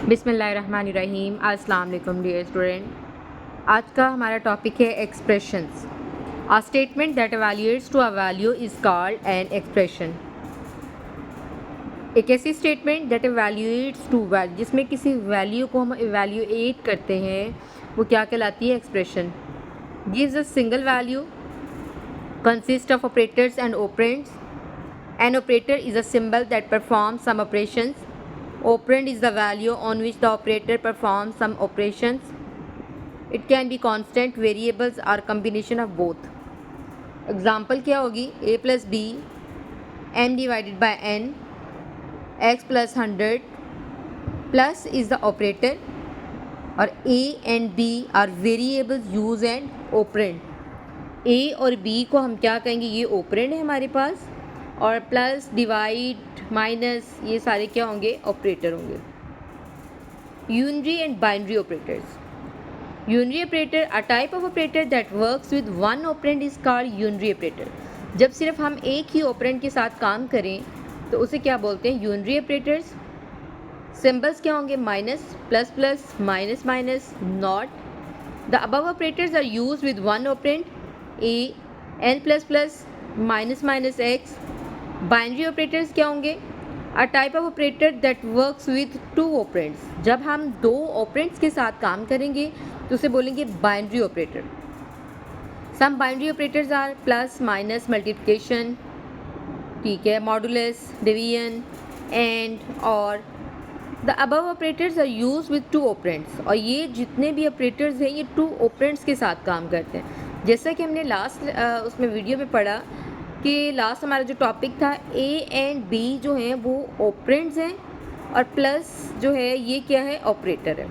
बिस्मिल्लाहिर्रहमानिर्रहीम। अस्सलाम वालेकुम डियर स्टूडेंट। आज का हमारा टॉपिक है expressions. A statement that evaluates to a value is called an expression. एक ऐसी statement that evaluates to value, जिसमें किसी वैल्यू को हम एवेल्युएट करते हैं, वो क्या कहलाती है? Expression. Gives a single value, consist of operators and operands. An operator is a symbol that performs some operations. Operand is the value on which the operator performs some operations. It can be constant, variables or combination of both. Example क्या होगी? a plus b, m divided by n, x plus 100, plus is the operator, और a and b are variables used and operand. a और b को हम क्या कहेंगे? ये operand है हमारे पास, और प्लस, डिवाइड, माइनस, ये सारे क्या होंगे? ऑपरेटर होंगे। Unary and binary operators. Unary operator, a type of operator that works with one operand is called unary operator. जब सिर्फ हम एक ही ऑपरेंड के साथ काम करें तो उसे क्या बोलते हैं? Unary operators. सिंबल्स क्या होंगे? Minus, plus plus, minus minus, not. The above operators are used with one operand, a, n plus plus, minus minus x. Binary operators क्या होंगे? A type of operator that works with two operands. जब हम दो operands के साथ काम करेंगे तो उसे बोलेंगे binary operator. Some binary operators are plus, minus, multiplication, ठीक है, मॉडुलस, डिवीजन, एंड, और। The above operators are use with two operands, और ये जितने भी ऑपरेटर्स हैं ये टू ऑपरेंड्स के साथ काम करते हैं। जैसा कि हमने लास्ट उसमें वीडियो में पढ़ा कि लास्ट हमारा जो टॉपिक था, ए एंड बी जो हैं वो ऑपरेंड्स हैं, और प्लस जो है ये क्या है? ऑपरेटर है।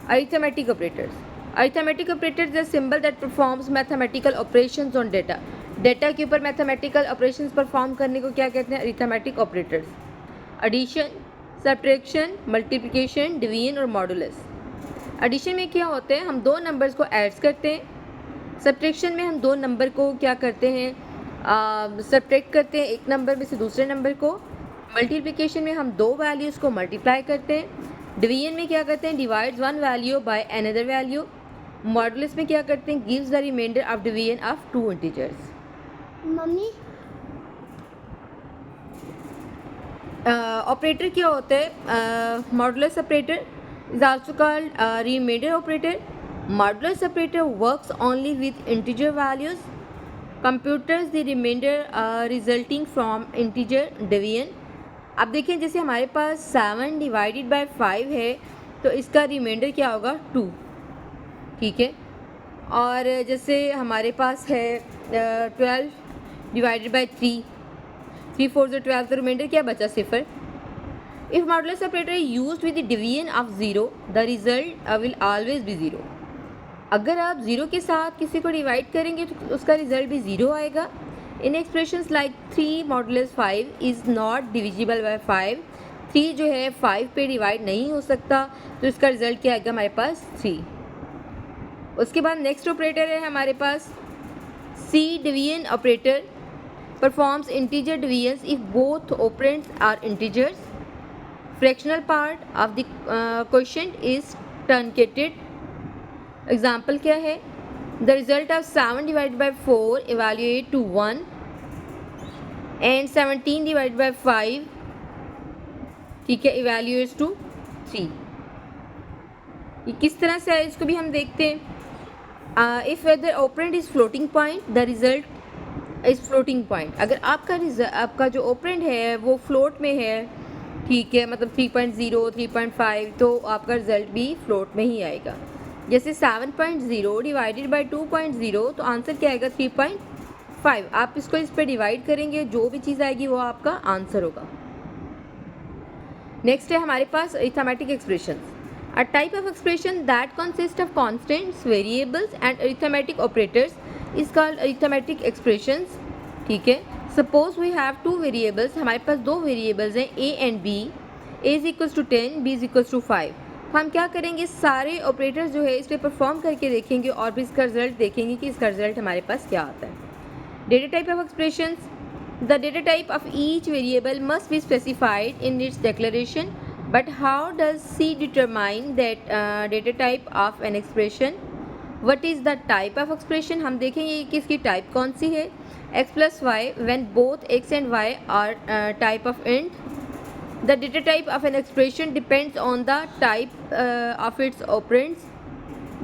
Arithmetic operators. Arithmetic operators is a symbol that performs mathematical operations on data. Data के ऊपर मैथमेटिकल ऑपरेशंस परफॉर्म करने को क्या कहते हैं? Arithmetic operators. Addition, subtraction, multiplication, division और मॉडुलस। एडिशन में क्या होते हैं? हम दो नंबर्स को ऐड करते हैं। सब्ट्रैक्शन में हम दो नंबर को क्या करते हैं? सब्ट्रैक्ट करते हैं एक नंबर में से दूसरे नंबर को। मल्टीप्लिकेशन में हम दो वैल्यूज़ को मल्टीप्लाई करते हैं। डिवीजन में क्या करते हैं? Divides one value by another value. Modulus में क्या करते हैं? Gives the remainder of division of two integers. मम्मी ऑपरेटर क्या होता है? Modulus operator is also called remainder operator. Modulus operator works only with integer values, computes the remainder resulting from integer division. अब देखें, जैसे हमारे पास 7 डिवाइडेड बाय 5 है तो इसका रिमाइंडर क्या होगा? 2, ठीक है। और जैसे हमारे पास है 12 डिवाइडेड बाय 3, 3 4 जो 12, तो रिमाइंडर क्या बचा? 0। If modulus operator is used with the division of 0, the result will always be 0। अगर आप 0 के साथ किसी को डिवाइड करेंगे तो उसका रिजल्ट भी 0 आएगा। In expressions like 3 modulus 5 is not divisible by 5। 3 जो है 5 पे डिवाइड नहीं हो सकता, तो इसका रिजल्ट क्या आएगा हमारे पास? 3। उसके बाद नेक्स्ट ऑपरेटर है हमारे पास C, division operator performs integer divisions if both operands are integers. Fractional part of the quotient is truncated. Example क्या है? The result of 7 divide by 4 evaluate to 1 and 17 divide by 5, ठीक है, evaluates to 3। ये किस तरह से है इसको भी हम देखते हैं। If whether operand is floating point, the result is floating point. अगर आपका जो ऑपरेंड है वो फ्लोट में है, ठीक है, मतलब 3.0, 3.5, तो आपका रिजल्ट भी फ्लोट में ही आएगा। जैसे 7.0 डिवाइडेड बाई 2.0, तो आंसर क्या आएगा? 3.5। आप इसको इस पर डिवाइड करेंगे, जो भी चीज़ आएगी वो आपका आंसर होगा। नेक्स्ट है हमारे पास arithmetic expression. A type of expression that consist of constants, variables and arithmetic operators is called arithmetic expressions, ठीक है। Suppose we have two variables, हमारे पास दो वेरिएबल्स हैं A and B. A is equals to 10, B is equals to 5। तो हम क्या करेंगे? सारे ऑपरेटर्स जो है इस पर परफॉर्म करके देखेंगे और फिर इसका रिजल्ट देखेंगे कि इसका रिजल्ट हमारे पास क्या आता है। Data type of expressions, the data type of each variable must be specified in its declaration but how does she determine that data type of an expression? What is the type of expression? हम देखेंगे कि इसकी type कौन सी है. x plus y when both x and y are type of int. The data type of an expression depends on the type of its operands.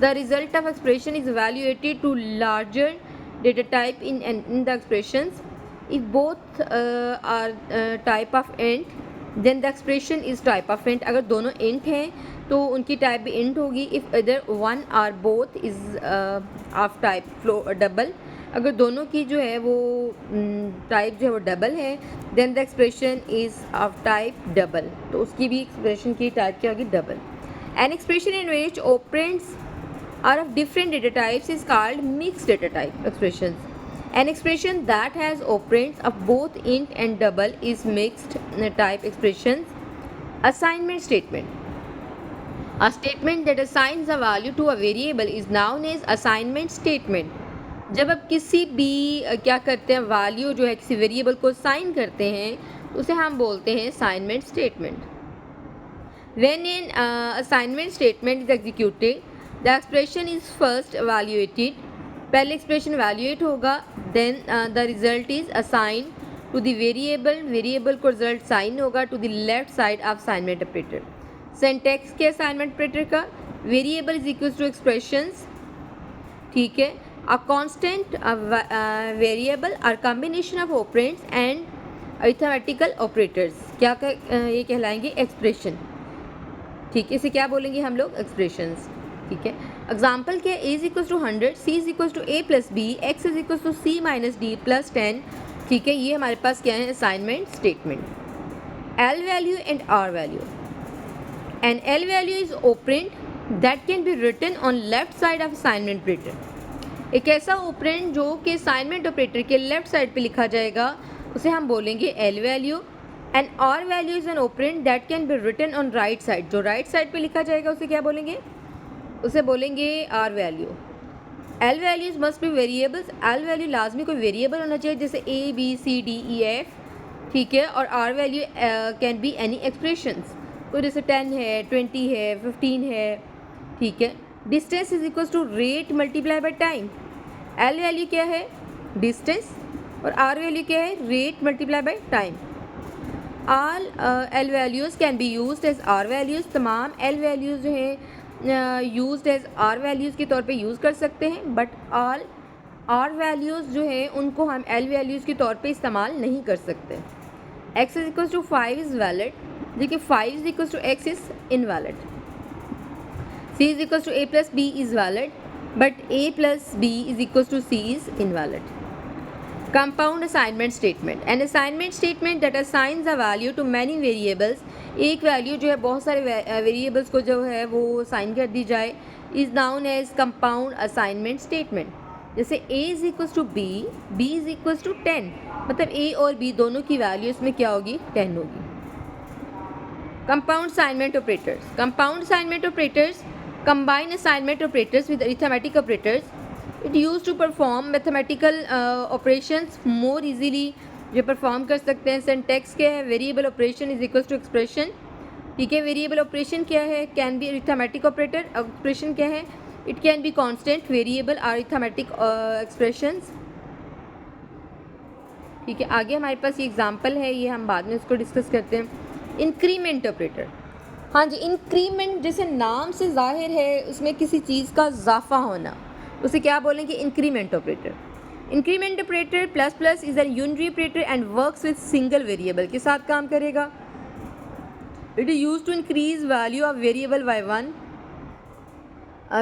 The result of expression is evaluated to larger data type in the expressions. If both are type of int, then the expression is type of int. अगर दोनों int हैं तो उनकी type भी int होगी. If either one or both is of type double, अगर दोनों की जो है वो टाइप जो है वो डबल है, then the expression is of type double, तो उसकी भी एक्सप्रेशन की टाइप क्या होगी? Double. An expression in which operands are of different data types is called mixed data type expression. An expression that has operands of both int and double is mixed type expression. Assignment statement. A statement that assigns a value to a variable is known as assignment statement. जब आप किसी भी क्या करते हैं, value जो है किसी वेरिएबल को साइन करते हैं, उसे हम बोलते हैं assignment statement. When an assignment statement is executed, the expression is first evaluated. पहले एक्सप्रेशन एवेल्युएट होगा, then the result is assign to the variable. Variable को रिजल्ट साइन होगा to the left side of assignment operator. Syntax के assignment operator का, variable is equal to expressions. ठीक है. A constant, variable or combination of operands and arithmetical operators क्या ये कहलाएंगे? Expression. ठीक है, इसे क्या बोलेंगे हम लोग? एक्सप्रेशंस. ठीक है. एग्जाम्पल क्या? a is equal to 100, c is equal to a plus b, x is equal to c minus d plus 10. ठीक है, ये हमारे पास क्या है? Assignment statement. l value and r value. An l value is operand that can be written on left side of assignment operator. एक ऐसा operand जो कि असाइनमेंट ऑपरेटर के लेफ्ट साइड पे लिखा जाएगा, उसे हम बोलेंगे L value. And R value is an operand that can be written on right side. जो राइट साइड पे लिखा जाएगा उसे क्या बोलेंगे? उसे बोलेंगे R value. L values must be variables. L value लाजमी कोई वेरिएबल होना चाहिए, जैसे A B C D E F. ठीक है. और R value can be any expressions. कोई जैसे 10 है, 20 है, 15 है. ठीक है. Distance is equal to rate multiply by time. L value क्या है? डिस्टेंस. और आर वैल्यू क्या है? Rate multiply by time. All L values can be used as R values. तमाम एल वैल्यूज़ जो है यूज्ड एज आर वैल्यूज़ के तौर पे यूज़ कर सकते हैं, बट ऑल आर वैल्यूज़ जो है उनको हम एल वैल्यूज़ के तौर पे इस्तेमाल नहीं कर सकते. X is equal to 5 is valid. देखिए 5 is equal to X is invalid. c is equals to a plus b is valid, but a plus b is equals to c is invalid. Compound assignment statement. An assignment statement that assigns a value to many variables. एक value जो है बहुत सारे variables को जो है वो assign कर दी जाए, is known as compound assignment statement. जैसे a is equals to b, b is equals to 10, मतलब a और b दोनों की वैल्यू इसमें क्या होगी? 10 होगी. Compound assignment operators. Compound assignment operators combine assignment operators with arithmetic operators. It used to perform mathematical operations more easily. जो perform कर सकते हैं. सिंटैक्स क्या है? Variable operation is equal to expression. ठीक है. वेरिएबल ऑपरेशन क्या है? Can be arithmetic operator. Expression क्या है? It can be constant variable और अरिथमेटिक एक्सप्रेशंस. ठीक है. आगे हमारे पास ये एग्जांपल है, ये हम बाद में इसको डिस्कस करते हैं. Increment operator. हाँ जी, इंक्रीमेंट जैसे नाम से जाहिर है उसमें किसी चीज़ का इजाफा होना, उसे क्या बोलेंगे? Increment operator. Increment operator plus plus is an unary operator and works with single variable के साथ काम करेगा. It is use to increase value of variable by 1.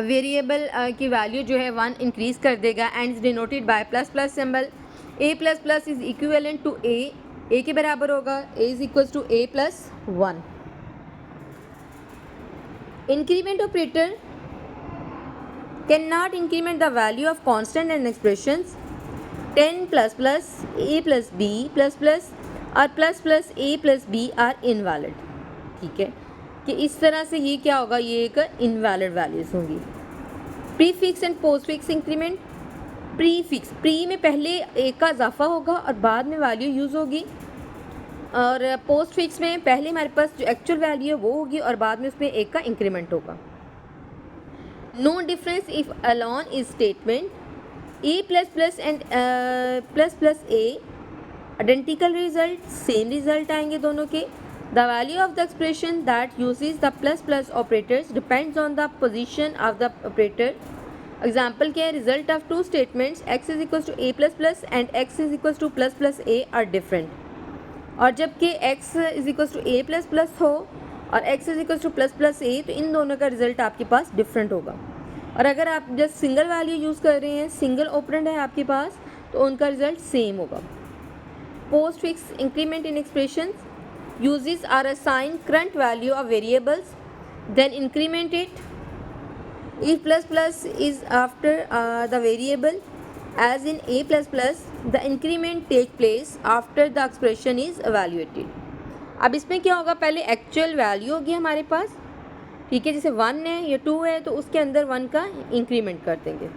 Variable की वैल्यू जो है 1 इंक्रीज कर देगा and is denoted by plus plus symbol. A plus plus is equivalent to A. A के बराबर होगा. A is equals to A plus 1. Increment operator cannot increment the value of constant and expressions. 10 plus plus a plus b plus plus और plus plus a plus b are invalid. ठीक है कि इस तरह से ये क्या होगा? ये एक invalid values होंगी. Prefix and postfix increment. Prefix, pre में पहले एक का इजाफा होगा और बाद में वैल्यू यूज़ होगी. और पोस्ट फिक्स में पहले हमारे पास जो एक्चुअल वैल्यू है वो होगी और बाद में उसमें एक का इंक्रीमेंट होगा. No difference if alone is statement A plus plus and plus plus A identical result, same result आएंगे दोनों के. The value of the expression that uses the plus plus operators depends on the position of the operator. Example क्या है, result of two statements X is equal to A plus plus and X is equal to plus plus A are different. और जबकि x is equal to A plus plus हो और x is equal to plus plus A, तो इन दोनों का result आपके पास different होगा. और अगर आप जस्ट सिंगल वैल्यू यूज़ कर रहे हैं, सिंगल ऑपरेंड है आपके पास, तो उनका रिजल्ट सेम होगा. Postfix increment in expression uses or assign current value of variables then increment it. If plus plus is after the variable as in a plus plus, the increment take place after the expression is evaluated. अब इसमें क्या होगा, पहले actual value होगी हमारे पास, ठीक है, जैसे 1 है या 2 है तो उसके अंदर 1 का इंक्रीमेंट कर देंगे.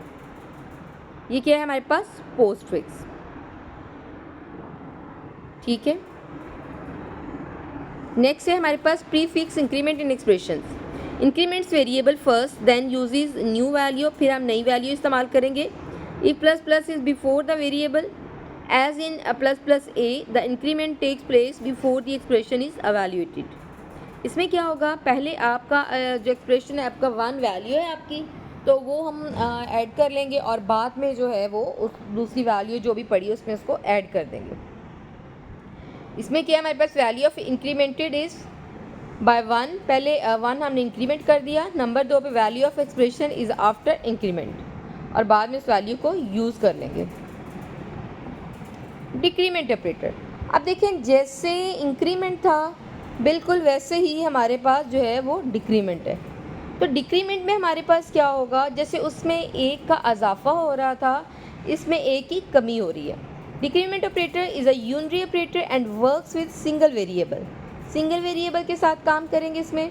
ये क्या है हमारे पास, पोस्ट फिक्स. ठीक है. नेक्स्ट है हमारे पास prefix increment in expression. Increments variable first then uses new value, फिर हम नई वैल्यू इस्तेमाल करेंगे. If plus plus is before the variable, as in a plus plus a, the increment takes place before the expression is evaluated. इसमें क्या होगा, पहले आपका जो एक्सप्रेशन है आपका 1 वैल्यू है आपकी, तो वो हम ऐड कर लेंगे और बाद में जो है वो उस दूसरी वैल्यू जो भी पड़ी है उसमें उसको ऐड कर देंगे. इसमें क्या हमारे पास value of incremented is by 1, पहले 1 हमने इंक्रीमेंट कर दिया. नंबर 2 पे value of expression is after increment और बाद में इस वैल्यू को यूज़ कर लेंगे. डिक्रीमेंट ऑपरेटर, अब देखें जैसे इंक्रीमेंट था बिल्कुल वैसे ही हमारे पास जो है वो डिक्रीमेंट है. तो डिक्रीमेंट में हमारे पास क्या होगा, जैसे उसमें एक का इजाफा हो रहा था, इसमें एक की कमी हो रही है. Decrement operator is a unary operator and works with single variable. Single variable के साथ काम करेंगे इसमें.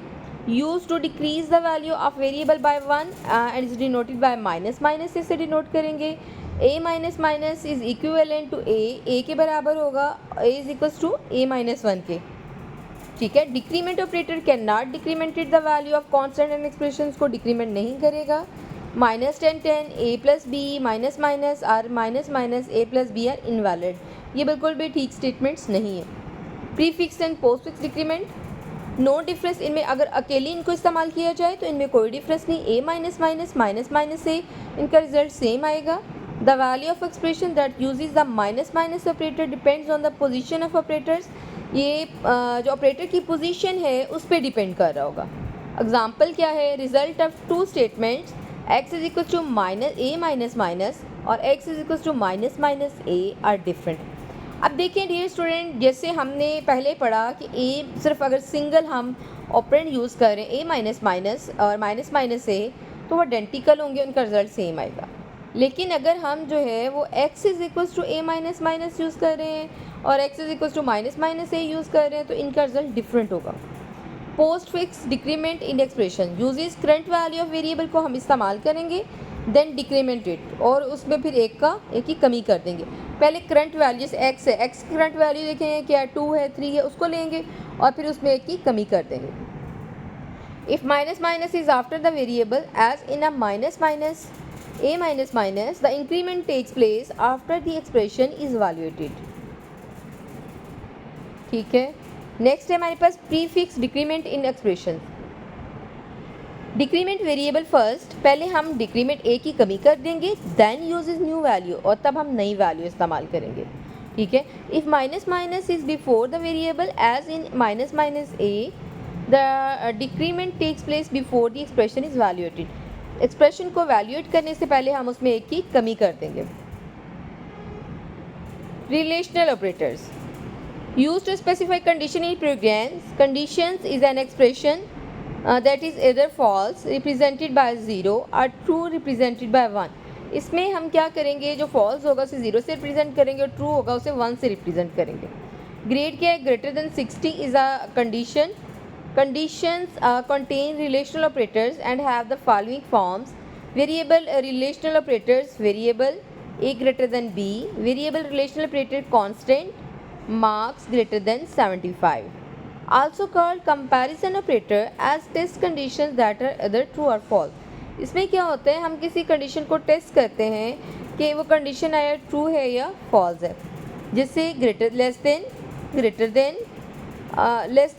Used to decrease the value of variable by 1 and is denoted by minus. Minus से डिनोट करेंगे. a minus minus is equivalent to a के बराबर होगा, a is equal to a minus 1 के. ठीक है. Decrement operator can not decremented the value of constant and expression को decrement नहीं करेगा. Minus 10 10 a plus B minus minus are minus minus a plus B are invalid. ये बिल्कुल भी ठीक स्टेटमेंट्स नहीं है. Prefix and post fix decrement, no difference. इनमें अगर अकेले इनको इस्तेमाल किया जाए तो इनमें कोई डिफरेंस नहीं. ए माइनस माइनस माइनस माइनस से इनका रिजल्ट सेम आएगा. The value of expression that uses the minus minus operator depends on the position of operators. ये जो ऑपरेटर की पोजीशन है उस पर डिपेंड कर रहा होगा. एग्जाम्पल क्या है, result of two statements X is equal to minus A minus minus और X is equal to minus minus A are different. अब देखिए डियर स्टूडेंट, जैसे हमने पहले पढ़ा कि ए सिर्फ अगर सिंगल हम ऑपरेंड यूज़ कर रहे हैं ए माइनस माइनस और माइनस माइनस ए, तो वो आइडेंटिकल होंगे, उनका रिजल्ट सेम आएगा. लेकिन अगर हम जो है वो x is equal to A minus minus use कर रहे हैं और x is equal to minus minus A use कर रहे हैं, तो इनका रिजल्ट डिफरेंट होगा. Postfix decrement in expression uses current value of variable को हम इस्तेमाल करेंगे, देन डिक्रीमेंट इट और उसमें फिर एक की कमी कर देंगे. पहले करंट वैल्यू जैसे एक्स है, एक्स की करंट वैल्यू देखें क्या 2 है 3 है, उसको लेंगे और फिर उसमें एक की कमी कर देंगे. If minus minus is after the variable as in a minus minus a minus minus, the increment takes place after the expression is evaluated. ठीक है. नेक्स्ट है हमारे पास prefix decrement in expression. Decrement variable first, पहले हम decrement ए की कमी कर देंगे, देन यूजेज न्यू वैल्यू और तब हम नई वैल्यू इस्तेमाल करेंगे. ठीक है. If minus minus is before the variable as in minus minus A, the decrement takes place before the expression is evaluated. Expression को वैल्यूएट करने से पहले हम उसमें एक की कमी कर देंगे. Relational operators used to specify condition in programs. Conditions is an expression that is either false represented by 0 or true represented by 1. इसमें हम क्या करेंगे, जो false होगा उसे 0 से रिप्रेजेंट करेंगे और true होगा उसे 1 से रिप्रेजेंट करेंगे. ग्रेड क्या है, greater than 60 is a condition. Conditions contain relational operators and have the following forms. Variable relational operators, variable a greater than b, variable relational operator constant, marks greater than 75. Also called comparison operator as test conditions that are either true or false. इसमें क्या होता है, हम किसी condition को test करते हैं कि वो कंडीशन आया ट्रू है या फॉल्स है, जिससे लेस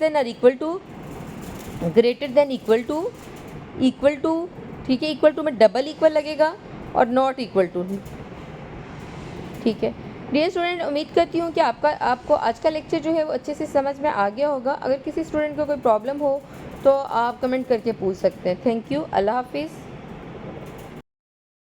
देन और equal to, greater than equal to, ठीक है, इक्वल टू में डबल इक्वल लगेगा और नॉट इक्वल टू, ठीक है। डियर स्टूडेंट, उम्मीद करती हूँ कि आपको आज का लेक्चर जो है वो अच्छे से समझ में आ गया होगा। अगर किसी स्टूडेंट को कोई प्रॉब्लम हो तो आप कमेंट करके पूछ सकते हैं। Thank you. अल्लाह हाफिज़।